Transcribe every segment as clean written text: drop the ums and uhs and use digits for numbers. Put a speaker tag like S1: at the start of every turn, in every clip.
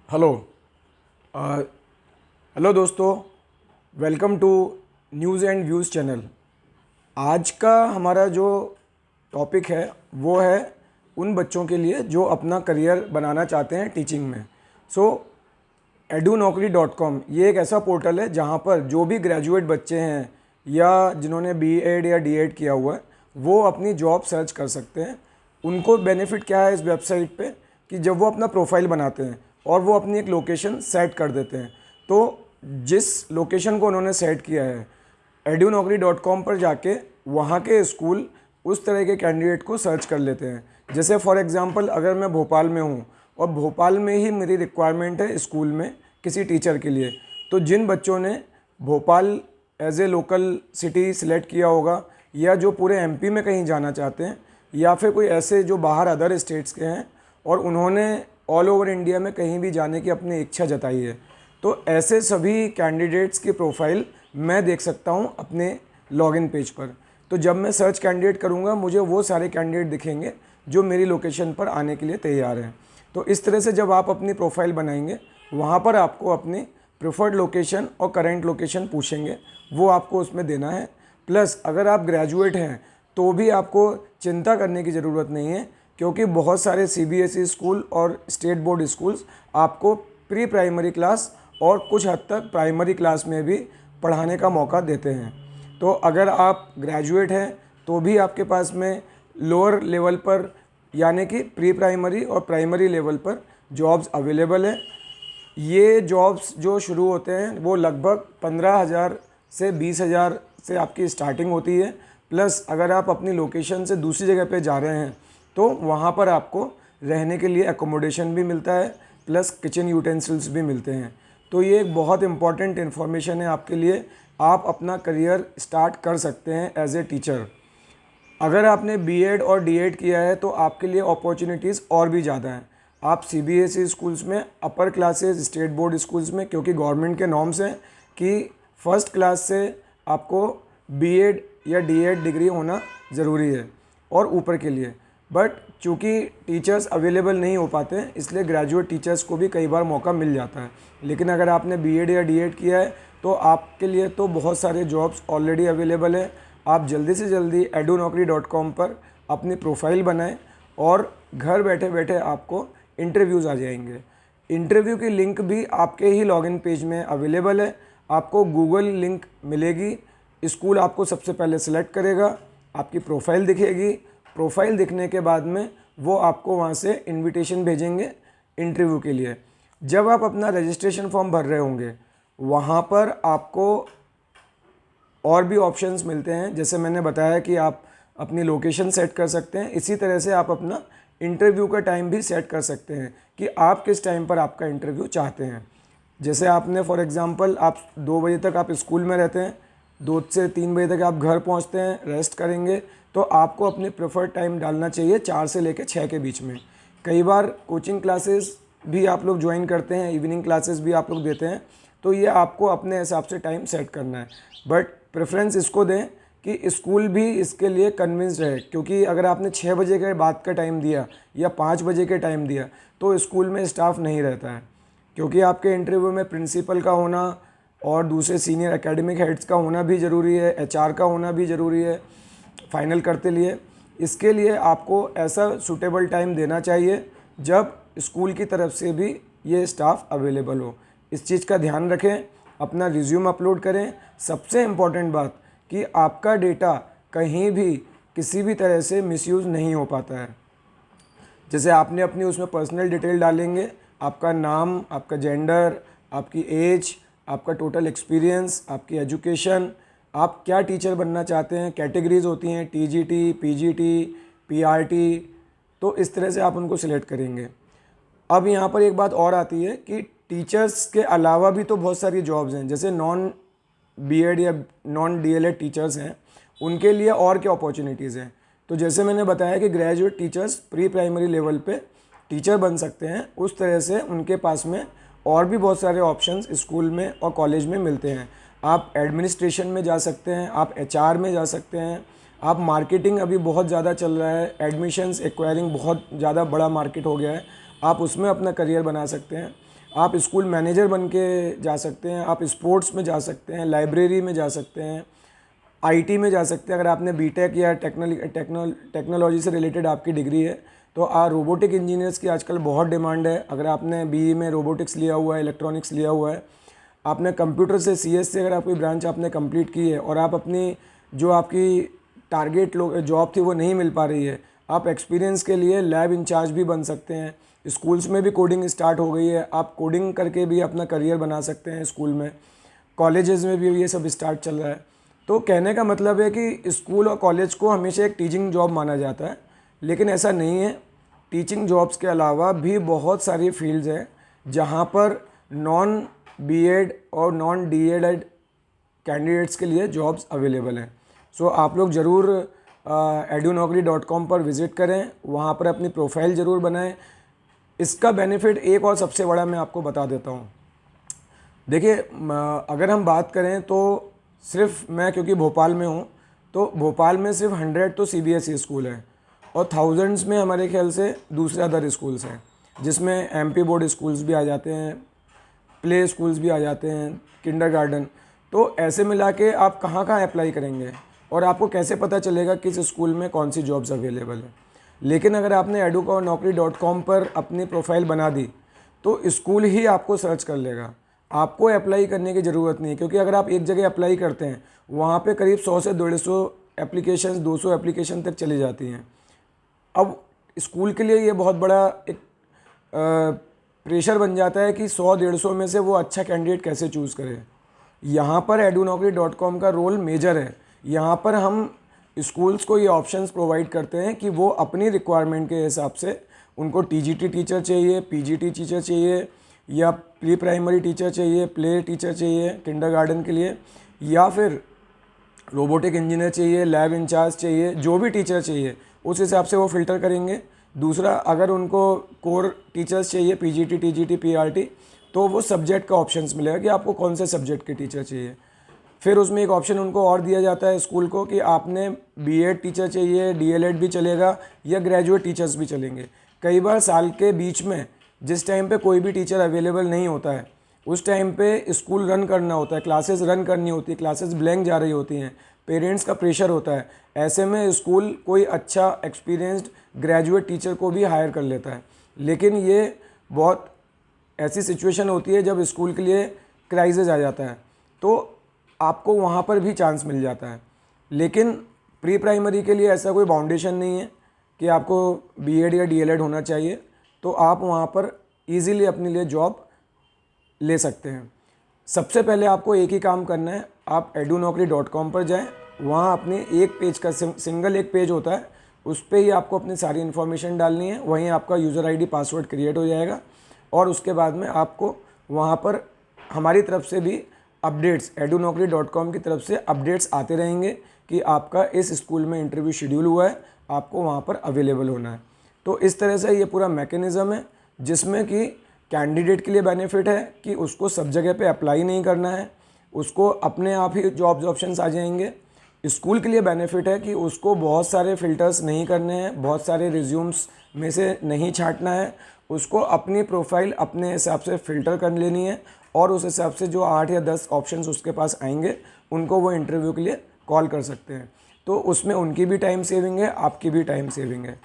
S1: Hello. Uh, hello दोस्तों, welcome to news and views channel. आज का हमारा जो टॉपिक है वो है उन बच्चों के लिए जो अपना करियर बनाना चाहते हैं टीचिंग में। सो edunokri.com ये एक ऐसा पोर्टल है जहाँ पर जो भी ग्रेजुएट बच्चे हैं या जिन्होंने बीएड या डीएड किया हुआ है वो अपनी जॉब सर्च कर सकते हैं। उनको बेनिफिट क्या है इस वेबसाइट पे कि जब वो अपना प्रोफाइल बनाते हैं और वो अपनी एक लोकेशन सेट कर देते हैं, तो जिस लोकेशन को उन्होंने सेट किया है edunokri.com पर जाके वहाँ के स्कूल उस तरह के कैंडिडेट को सर्च कर लेते हैं। जैसे फॉर एग्ज़ाम्पल अगर मैं भोपाल में हूँ और भोपाल में ही मेरी रिक्वायरमेंट है स्कूल में किसी टीचर के लिए, तो जिन बच्चों ने Bhopal as a local city select किया होगा या जो पूरे एमपी में कहीं जाना चाहते हैं या फिर कोई ऐसे जो बाहर अदर स्टेट्स के हैं और उन्होंने ऑल ओवर इंडिया में कहीं भी जाने की अपनी इच्छा जताई है, तो ऐसे सभी कैंडिडेट्स की प्रोफाइल मैं देख सकता हूँ अपने लॉगिन पेज पर। तो जब मैं सर्च कैंडिडेट करूँगा मुझे वो सारे कैंडिडेट दिखेंगे जो मेरी लोकेशन पर आने के लिए तैयार हैं। तो इस तरह से जब आप अपनी प्रोफाइल बनाएंगे वहाँ पर आपको अपनी प्रेफर्ड लोकेशन और करेंट लोकेशन पूछेंगे, वो आपको उसमें देना है। प्लस अगर आप ग्रेजुएट हैं तो भी आपको चिंता करने की ज़रूरत नहीं है, क्योंकि बहुत सारे सीबीएसई स्कूल और स्टेट बोर्ड स्कूल्स आपको प्री प्राइमरी क्लास और कुछ हद तक प्राइमरी क्लास में भी पढ़ाने का मौका देते हैं। तो अगर आप ग्रेजुएट हैं तो भी आपके पास में लोअर लेवल पर यानी कि प्री प्राइमरी और प्राइमरी लेवल पर जॉब्स अवेलेबल हैं। ये जॉब्स जो शुरू होते हैं वो लगभग 15,000 से 20,000 से आपकी स्टार्टिंग होती है। प्लस अगर आप अपनी लोकेशन से दूसरी जगह पे जा रहे हैं तो वहाँ पर आपको रहने के लिए एकोमोडेशन भी मिलता है, प्लस किचन यूटेंसिल्स भी मिलते हैं। तो ये एक बहुत इंपॉर्टेंट इन्फॉर्मेशन है आपके लिए। आप अपना करियर स्टार्ट कर सकते हैं एज ए टीचर। अगर आपने बीएड और डीएड किया है तो आपके लिए अपॉर्चुनिटीज़ और भी ज़्यादा हैं। आप सीबीएसई स्कूल्स में upper classes, state board schools में, क्योंकि गवर्नमेंट के नॉर्म्स हैं कि फर्स्ट क्लास से आपको बीएड या डीएड डिग्री होना ज़रूरी है और ऊपर के लिए। बट चूँकि टीचर्स अवेलेबल नहीं हो पाते हैं इसलिए ग्रेजुएट टीचर्स को भी कई बार मौका मिल जाता है। लेकिन अगर आपने बीएड या डीएड किया है तो आपके लिए तो बहुत सारे जॉब्स ऑलरेडी अवेलेबल है। आप जल्दी से जल्दी edunokri.com पर अपनी प्रोफाइल बनाएं और घर बैठे बैठे आपको इंटरव्यूज़ आ जाएंगे। इंटरव्यू की लिंक भी आपके ही लॉगिन पेज में अवेलेबल है। आपको गूगल लिंक मिलेगी, स्कूल आपको सबसे पहले सेलेक्ट करेगा, आपकी प्रोफाइल दिखेगी। प्रोफाइल दिखने के बाद में वो आपको वहाँ से इनविटेशन भेजेंगे इंटरव्यू के लिए। जब आप अपना रजिस्ट्रेशन फॉर्म भर रहे होंगे वहाँ पर आपको और भी ऑप्शंस मिलते हैं। जैसे मैंने बताया कि आप अपनी लोकेशन सेट कर सकते हैं, इसी तरह से आप अपना इंटरव्यू का टाइम भी सेट कर सकते हैं कि आप किस टाइम पर आपका इंटरव्यू चाहते हैं। जैसे आपने फॉर एग्ज़ाम्पल आप 2 बजे तक आप स्कूल में रहते हैं, 2 से 3 बजे तक आप घर पहुंचते हैं, रेस्ट करेंगे, तो आपको अपनी प्रेफर्ड टाइम डालना चाहिए 4 से लेकर 6 के बीच में। कई बार कोचिंग क्लासेस भी आप लोग ज्वाइन करते हैं, इवनिंग क्लासेस भी आप लोग देते हैं, तो ये आपको अपने हिसाब से टाइम सेट करना है। बट प्रेफरेंस इसको दें कि स्कूल भी इसके लिए कन्विंस्ड है, क्योंकि अगर आपने 6 बजे के बाद का टाइम दिया या 5 बजे के टाइम दिया तो स्कूल में स्टाफ नहीं रहता है, क्योंकि आपके इंटरव्यू में प्रिंसिपल का होना और दूसरे सीनियर एकेडमिक हेड्स का होना भी ज़रूरी है, एचआर का होना भी ज़रूरी है फाइनल करते लिए। इसके लिए आपको ऐसा सूटेबल टाइम देना चाहिए जब स्कूल की तरफ से भी ये स्टाफ अवेलेबल हो। इस चीज़ का ध्यान रखें, अपना रिज्यूम अपलोड करें। सबसे इम्पॉर्टेंट बात कि आपका डेटा कहीं भी किसी भी तरह से मिसयूज़ नहीं हो पाता है। जैसे आपने अपनी उसमें पर्सनल डिटेल डालेंगे, आपका नाम, आपका जेंडर, आपकी एज, आपका टोटल एक्सपीरियंस, आपकी एजुकेशन, आप क्या टीचर बनना चाहते हैं, कैटेगरीज होती हैं टीजीटी, पीजीटी, पीआरटी, तो इस तरह से आप उनको सिलेक्ट करेंगे। अब यहाँ पर एक बात और आती है कि टीचर्स के अलावा भी तो बहुत सारी जॉब्स हैं। जैसे नॉन बीएड या नॉन डीएलएड टीचर्स हैं, उनके लिए और क्या अपॉर्चुनिटीज़ हैं। तो जैसे मैंने बताया कि graduate teachers pre primary level पे टीचर बन सकते हैं, उस तरह से उनके पास में और भी बहुत सारे ऑप्शंस स्कूल में और कॉलेज में मिलते हैं। आप एडमिनिस्ट्रेशन में जा सकते हैं, आप एचआर में जा सकते हैं, आप मार्केटिंग अभी बहुत ज़्यादा चल रहा है, एडमिशन्स एक्वायरिंग बहुत ज़्यादा बड़ा मार्केट हो गया है, आप उसमें अपना करियर बना सकते हैं। आप स्कूल मैनेजर बन के जा सकते हैं, आप स्पोर्ट्स में जा सकते हैं, लाइब्रेरी में जा सकते हैं, आईटी में जा सकते हैं। अगर आपने बीटेक या टेक्नोलॉजी से रिलेटेड आपकी डिग्री है तो रोबोटिक इंजीनियर्स की आजकल बहुत डिमांड है। अगर आपने बीई में रोबोटिक्स लिया हुआ है, इलेक्ट्रॉनिक्स लिया हुआ है, आपने कंप्यूटर से सीएस से अगर आप कोई ब्रांच आपने कंप्लीट की है और आप अपनी जो आपकी टारगेट जॉब थी वो नहीं मिल पा रही है, आप एक्सपीरियंस के लिए लैब इंचार्ज भी बन सकते हैं। स्कूल्स में भी कोडिंग स्टार्ट हो गई है, आप कोडिंग करके भी अपना करियर बना सकते हैं स्कूल में। कॉलेजेस में भी ये सब स्टार्ट चल रहा है। तो कहने का मतलब है कि स्कूल और कॉलेज को हमेशा एक टीचिंग जॉब माना जाता है, लेकिन ऐसा नहीं है। टीचिंग जॉब्स के अलावा भी बहुत सारी फील्ड्स हैं जहाँ पर नॉन बीएड और नॉन डीएड कैंडिडेट्स के लिए जॉब्स अवेलेबल हैं। सो आप लोग ज़रूर edunokri.com पर विज़िट करें, वहाँ पर अपनी प्रोफाइल ज़रूर बनाएं। इसका बेनिफिट एक और सबसे बड़ा मैं आपको बता देता हूँ। देखिए, अगर हम बात करें तो सिर्फ मैं क्योंकि भोपाल में हूँ, तो भोपाल में सिर्फ 100 तो सीबीएसई स्कूल है और थाउजेंड्स में हमारे ख्याल से दूसरे अदर स्कूल्स हैं, जिसमें एमपी बोर्ड स्कूल्स भी आ जाते हैं, प्ले स्कूल्स भी आ जाते हैं, किंडरगार्टन। तो ऐसे मिला के आप कहाँ कहाँ अप्लाई करेंगे और आपको कैसे पता चलेगा किस स्कूल में कौन सी जॉब्स अवेलेबल है। लेकिन अगर आपने edunokri.com पर अपनी प्रोफाइल बना दी तो स्कूल ही आपको सर्च कर लेगा, आपको अप्लाई करने की ज़रूरत नहीं है। क्योंकि अगर आप एक जगह अप्लाई करते हैं, वहाँ पे करीब 100 से 150 एप्लीकेशंस, 200 एप्लीकेशन तक चली जाती हैं। अब स्कूल के लिए ये बहुत बड़ा एक प्रेशर बन जाता है कि 100-150 में से वो अच्छा कैंडिडेट कैसे चूज़ करे। यहाँ पर edunokri.com का रोल मेजर है। यहाँ पर हम स्कूल्स को ये ऑप्शंस प्रोवाइड करते हैं कि वो अपनी रिक्वायरमेंट के हिसाब से, उनको टीजीटी टीचर चाहिए, पीजीटी टीचर चाहिए, या प्री प्राइमरी टीचर चाहिए, प्ले टीचर चाहिए किंडरगार्टन के लिए, या फिर रोबोटिक इंजीनियर चाहिए, लैब इंचार्ज चाहिए, जो भी टीचर चाहिए उस हिसाब से वो फ़िल्टर करेंगे। दूसरा, अगर उनको कोर टीचर्स चाहिए, पीजीटी, टीजीटी, पीआरटी, तो वो सब्जेक्ट का ऑप्शंस मिलेगा कि आपको कौन से सब्जेक्ट के टीचर चाहिए। फिर उसमें एक ऑप्शन उनको और दिया जाता है स्कूल को कि आपने बीएड टीचर चाहिए, डीएलएड भी चलेगा या ग्रेजुएट टीचर्स भी चलेंगे। कई बार साल के बीच में जिस टाइम पे कोई भी टीचर अवेलेबल नहीं होता है, उस टाइम पे स्कूल रन करना होता है, क्लासेस रन करनी होती है, क्लासेस ब्लैंक जा रही होती हैं, पेरेंट्स का प्रेशर होता है। ऐसे में स्कूल कोई अच्छा एक्सपीरियंस्ड ग्रेजुएट टीचर को भी हायर कर लेता है। लेकिन ये बहुत ऐसी सिचुएशन होती है जब स्कूल के लिए क्राइसिस आ जाता है, तो आपको वहाँ पर भी चांस मिल जाता है। लेकिन प्री प्राइमरी के लिए ऐसा कोई बाउंडेशन नहीं है कि आपको बीएड या डीएलएड होना चाहिए, तो आप वहाँ पर इजीली अपने लिए जॉब ले सकते हैं। सबसे पहले आपको एक ही काम करना है, आप edunokri.com पर जाएं, वहाँ अपने एक पेज का सिंगल एक पेज होता है, उस पर ही आपको अपनी सारी इन्फॉर्मेशन डालनी है। वहीं आपका यूज़र आईडी पासवर्ड क्रिएट हो जाएगा और उसके बाद में आपको वहाँ पर हमारी तरफ से भी अपडेट्स, edunokri.com की तरफ से अपडेट्स आते रहेंगे कि आपका इस स्कूल में इंटरव्यू शेड्यूल हुआ है, आपको वहाँ पर अवेलेबल होना है। तो इस तरह से ये पूरा मैकेनिज़्म है जिसमें कि कैंडिडेट के लिए बेनिफिट है कि उसको सब जगह पे अप्लाई नहीं करना है, उसको अपने आप ही जॉब्स ऑप्शंस आ जाएंगे। स्कूल के लिए बेनिफिट है कि उसको बहुत सारे फ़िल्टर्स नहीं करने हैं, बहुत सारे रिज्यूम्स में से नहीं छांटना है, उसको अपनी प्रोफाइल अपने हिसाब से फ़िल्टर कर लेनी है और उस हिसाब से जो 8 या 10 ऑप्शंस उसके पास आएंगे उनको वो इंटरव्यू के लिए कॉल कर सकते हैं। तो उसमें उनकी भी टाइम सेविंग है, आपकी भी टाइम सेविंग है।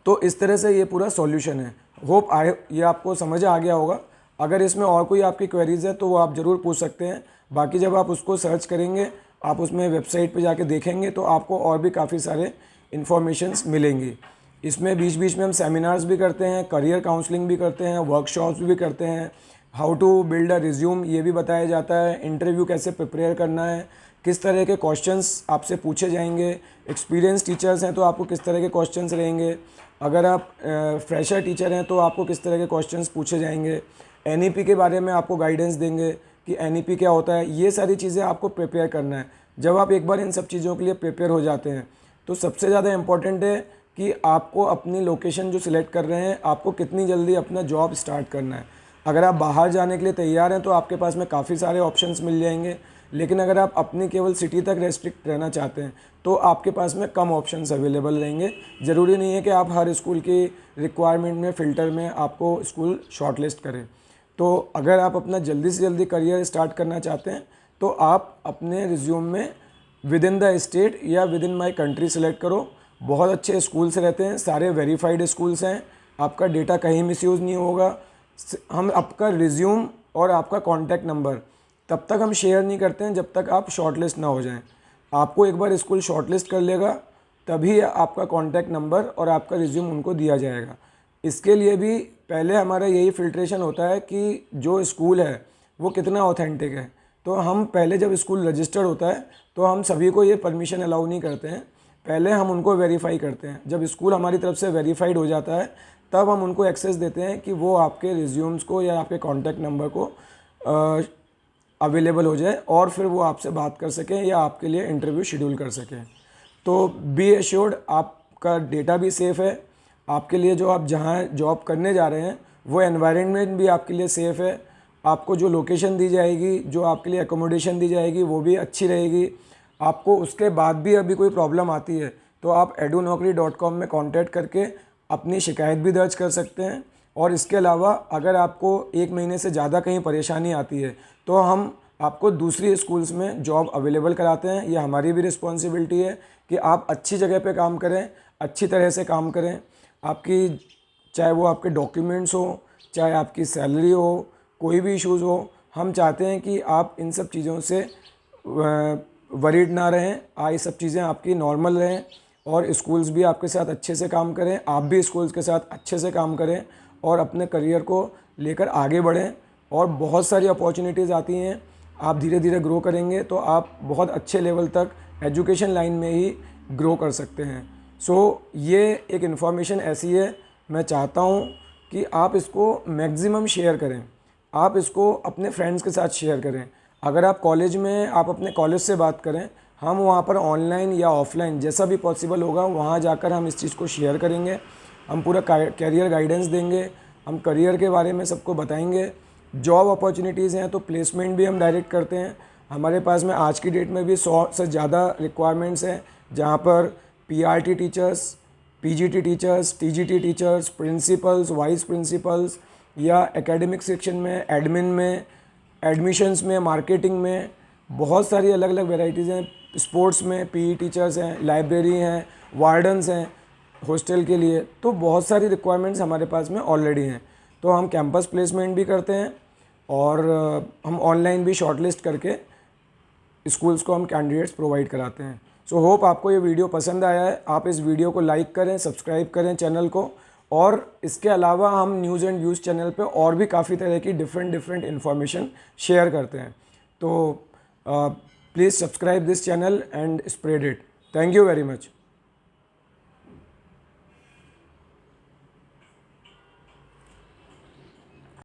S1: तो इस तरह से ये पूरा सॉल्यूशन है। होप ये आपको समझ आ गया होगा। अगर इसमें और कोई आपकी क्वेरीज़ है तो वो आप ज़रूर पूछ सकते हैं। बाकी जब आप उसको सर्च करेंगे, आप उसमें वेबसाइट पे जाके देखेंगे तो आपको और भी काफ़ी सारे इन्फॉर्मेशंस मिलेंगी। इसमें बीच बीच में हम सेमिनार्स भी करते हैं, करियर काउंसलिंग भी करते हैं, वर्कशॉप्स भी करते हैं, how to build a resume ये भी बताया जाता है, इंटरव्यू कैसे प्रिपेयर करना है, किस तरह के क्वेश्चंस आपसे पूछे जाएंगे, एक्सपीरियंस टीचर्स हैं तो आपको किस तरह के क्वेश्चंस रहेंगे, अगर आप फ्रेशर टीचर हैं तो आपको किस तरह के क्वेश्चंस पूछे जाएंगे, एनईपी के बारे में आपको गाइडेंस देंगे कि एनईपी क्या होता है। ये सारी चीज़ें आपको प्रिपेयर करना है। जब आप एक बार इन सब चीज़ों के लिए प्रिपेयर हो जाते हैं तो सबसे ज़्यादा इम्पॉर्टेंट है कि आपको अपनी लोकेशन जो सिलेक्ट कर रहे हैं, आपको कितनी जल्दी अपना जॉब स्टार्ट करना है। अगर आप बाहर जाने के लिए तैयार हैं तो आपके पास में काफ़ी सारे ऑप्शंस मिल जाएंगे, लेकिन अगर आप अपनी केवल सिटी तक रेस्ट्रिक्ट रहना चाहते हैं तो आपके पास में कम ऑप्शंस अवेलेबल रहेंगे। ज़रूरी नहीं है कि आप हर स्कूल की रिक्वायरमेंट में फ़िल्टर में आपको स्कूल शॉर्टलिस्ट करें। तो अगर आप अपना जल्दी से जल्दी करियर स्टार्ट करना चाहते हैं तो आप अपने रिज्यूम में विद इन द स्टेट या with in my country select करो। बहुत अच्छे स्कूल्स रहते हैं, सारे वेरीफाइड स्कूल्स हैं, आपका डेटा कहीं मिसयूज़ नहीं होगा। हम आपका रिज्यूम और आपका कॉन्टैक्ट नंबर तब तक हम शेयर नहीं करते हैं जब तक आप शॉर्टलिस्ट ना हो जाएं। आपको एक बार स्कूल शॉर्टलिस्ट कर लेगा तभी आपका कॉन्टैक्ट नंबर और आपका रिज्यूम उनको दिया जाएगा। इसके लिए भी पहले हमारा यही फ़िल्ट्रेशन होता है कि जो स्कूल है वो कितना ऑथेंटिक है। तो हम पहले जब स्कूल रजिस्टर्ड होता है तो हम सभी को ये परमिशन अलाउ नहीं करते हैं, पहले हम उनको वेरीफाई करते हैं। जब स्कूल हमारी तरफ से वेरीफाइड हो जाता है तब हम उनको एक्सेस देते हैं कि वो आपके रिज्यूम्स को या आपके कॉन्टैक्ट नंबर को अवेलेबल हो जाए और फिर वो आपसे बात कर सकें या आपके लिए इंटरव्यू शेड्यूल कर सकें। तो बी एश्योर्ड आपका डेटा भी सेफ़ है, आपके लिए जो आप जहाँ जॉब करने जा रहे हैं वो एनवायरनमेंट भी आपके लिए सेफ़ है, आपको जो लोकेशन दी जाएगी, जो आपके लिए एकोमोडेशन दी जाएगी वो भी अच्छी रहेगी। आपको उसके बाद भी अभी कोई प्रॉब्लम आती है तो आप edunokri.com में कांटेक्ट करके अपनी शिकायत भी दर्ज कर सकते हैं। और इसके अलावा अगर आपको 1 महीने से ज़्यादा कहीं परेशानी आती है तो हम आपको दूसरी स्कूल्स में जॉब अवेलेबल कराते हैं। ये हमारी भी रिस्पॉन्सिबिलिटी है कि आप अच्छी जगह पे काम करें, अच्छी तरह से काम करें। आपकी चाहे वो आपके डॉक्यूमेंट्स हो, चाहे आपकी सैलरी हो, कोई भी इश्यूज़ हो, हम चाहते हैं कि आप इन सब चीज़ों से वरीड ना रहें, ये सब चीज़ें आपकी नॉर्मल रहें और स्कूल्स भी आपके साथ अच्छे से काम करें, आप भी स्कूल्स के साथ अच्छे से काम करें और अपने करियर को लेकर आगे बढ़ें। और बहुत सारी अपॉर्चुनिटीज़ आती हैं, आप धीरे धीरे ग्रो करेंगे तो आप बहुत अच्छे लेवल तक एजुकेशन लाइन में ही ग्रो कर सकते हैं। ये एक इन्फॉर्मेशन ऐसी है, मैं चाहता हूँ कि आप इसको मैक्सिमम शेयर करें, आप इसको अपने फ्रेंड्स के साथ शेयर करें। अगर आप कॉलेज में आप अपने कॉलेज से बात करें, हम वहाँ पर ऑनलाइन या ऑफलाइन जैसा भी पॉसिबल होगा वहाँ जाकर हम इस चीज़ को शेयर करेंगे। हम पूरा कैरियर गाइडेंस देंगे, हम करियर के बारे में सबको बताएंगे। जॉब अपॉर्चुनिटीज़ हैं तो प्लेसमेंट भी हम डायरेक्ट करते हैं। हमारे पास में आज की डेट में भी 100 से ज़्यादा रिक्वायरमेंट्स हैं जहाँ पर PRT teachers, PGT teachers, TGT teachers, principles, vice principles या एकेडमिक सेक्शन में, एडमिन में, एडमिशन्स में, मार्केटिंग में, बहुत सारी अलग अलग वेराइटीज़ हैं। स्पोर्ट्स में पीई टीचर्स हैं, लाइब्रेरी हैं, वार्डन्स हैं हॉस्टल के लिए। तो बहुत सारी रिक्वायरमेंट्स हमारे पास में ऑलरेडी हैं। तो हम कैंपस प्लेसमेंट भी करते हैं और हम ऑनलाइन भी शॉर्टलिस्ट करके स्कूल्स को हम कैंडिडेट्स प्रोवाइड कराते हैं। होप आपको ये वीडियो पसंद आया है। आप इस वीडियो को लाइक करें, सब्सक्राइब करें चैनल को। और इसके अलावा हम न्यूज़ एंड व्यूज़ चैनल पे और भी काफ़ी तरह की डिफरेंट इन्फॉर्मेशन शेयर करते हैं। तो please subscribe this channel and spread it. Thank you very much.